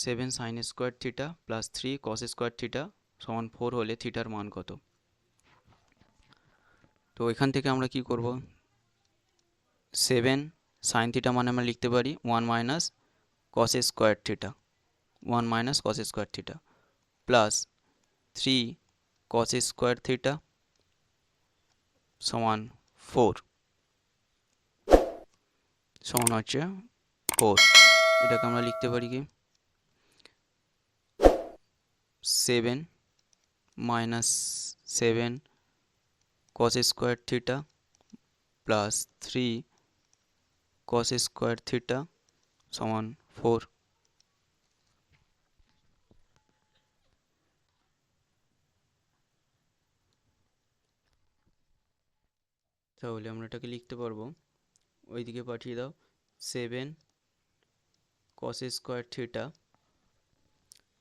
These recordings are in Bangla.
7 sine square theta plus 3 cos square theta সমান 4 হলে থিটার মান কত? তো এখান থেকে আমরা কি করব, 7 সাইন থিটা মানে আমরা লিখতে পারি 1 minus cos square theta, 1 minus cos square theta plus 3 cos square theta সমান 4 সমান হচ্ছে 4। এটাকে আমরা লিখতে পারি কি 7 minus 7 cos square theta plus 3 cos square theta সমান 4। তাহলে আমরা এটাকে লিখতে পারবো, ওইদিকে পাঠিয়ে দাও, 7 cos square theta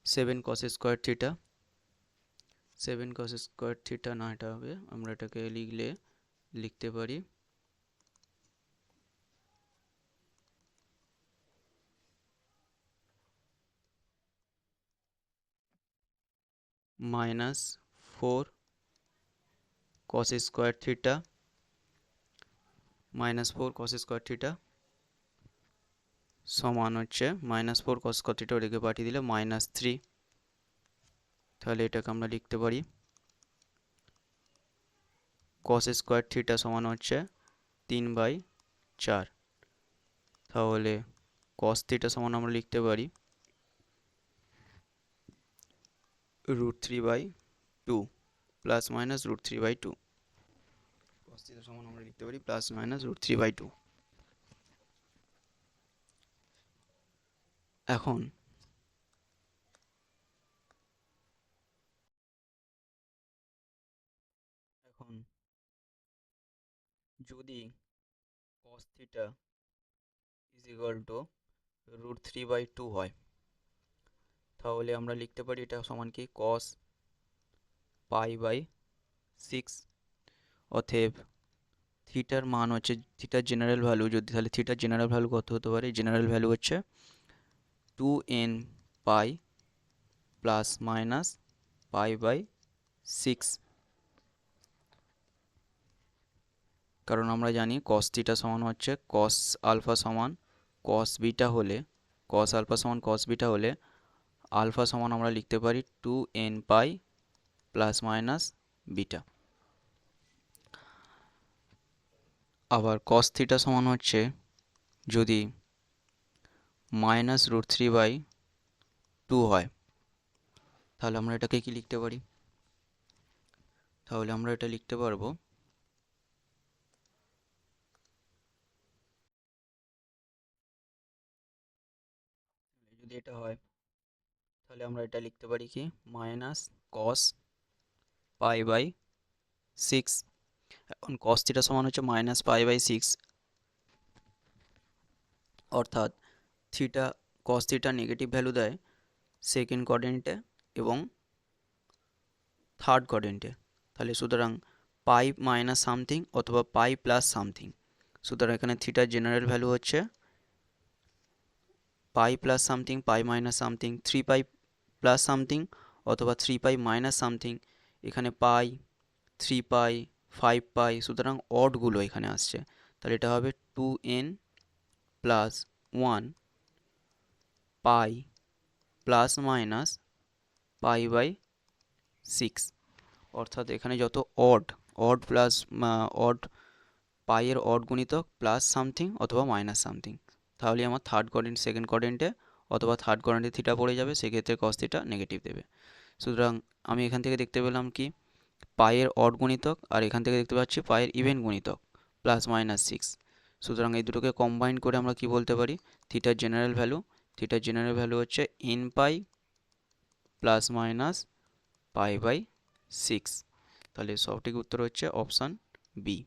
7 cos square theta 7 cos square theta না, এটা হবে, আমরা এটাকে লিখতে পারি minus 4 cos square theta minus 4 cos square theta সমান হচ্ছে মাইনাস 4 cos স্কোয়ার থিটা ওদিকে পাঠিয়ে দিলে মাইনাস 3। তাহলে এটাকে আমরা লিখতে পারি cos স্কোয়ার থিটা সমান হচ্ছে 3/4। তাহলে cos থিটা সমান আমরা লিখতে পারি √3/2 প্লাস মাইনাস √3/2। cos থিটা সমান আমরা লিখতে পারি প্লাস মাইনাস √3/2। এখন যদি cos theta is equal to √3/2 হয়, তাহলে আমরা লিখতে পারি এটা সমান কি cos π/6। অতএব থিটার মান হচ্ছে, থিটার জেনারেল ভ্যালু যদি, তাহলে থিটার জেনারেল ভ্যালু কত হতে পারে? জেনারেল ভ্যালু হচ্ছে 2n π প্লাস মাইনাস π/6। কারণ আমরা জানি cos থিটা সমান হচ্ছে cos আলফা সমান cos বিটা হলে, cos আলফা সমান cos বিটা হলে আলফা সমান আমরা লিখতে পারি 2n π প্লাস মাইনাস বিটা। আবার cos থিটা সমান হচ্ছে যদি মাইনাস √3/2 হয়, তাহলে আমরা এটাকে কি লিখতে পারি? তাহলে আমরা এটা লিখতে পারবো যদি এটা হয়, তাহলে আমরা এটা লিখতে পারি কি মাইনাস cos π/6। এখন cos থিটা সমান হচ্ছে মাইনাস π/6, অর্থাৎ theta cos theta negative value দেয় সেকেন্ড কোয়াড্রেন্টে এবং থার্ড কোয়াড্রেন্টে। তাহলে সুতরাং পাই মাইনাস সামথিং অথবা পাই প্লাস সামথিং। সুতরাং এখানে থিটার জেনারেল ভ্যালু হচ্ছে পাই প্লাস সামথিং, পাই মাইনাস সামথিং, 3π প্লাস সামথিং অথবা 3π মাইনাস সামথিং। এখানে পাই, 3π, 5π, সুতরাং অডগুলো এখানে আসছে। তাহলে এটা হবে 2n প্লাস 1 পাই প্লাস মাইনাস π/6। অর্থাৎ এখানে যত অড প্লাস অড, পাইয়ের অড গুণিতক প্লাস সামথিং অথবা মাইনাস সামথিং, তাহলে আমার থার্ড কোয়াড্রেন্ট সেকেন্ড কোয়াড্রেন্টে অথবা থার্ড কোয়াড্রেন্টে থিটা পড়ে যাবে, সেক্ষেত্রে cos থিটা নেগেটিভ দেবে। সুতরাং আমি এখান থেকে দেখতে পেলাম কি পাইয়ের অড গুণিতক, আর এখান থেকে দেখতে পাচ্ছি পাইয়ের ইভেন গুণিতক প্লাস মাইনাস 6। সুতরাং এই দুটোকে কম্বাইন করে আমরা কি বলতে পারি? থিটার জেনারেল ভ্যালু হচ্ছে n পাই প্লাস মাইনাস π/6। তাহলে সঠিক উত্তর হচ্ছে অপশান বি।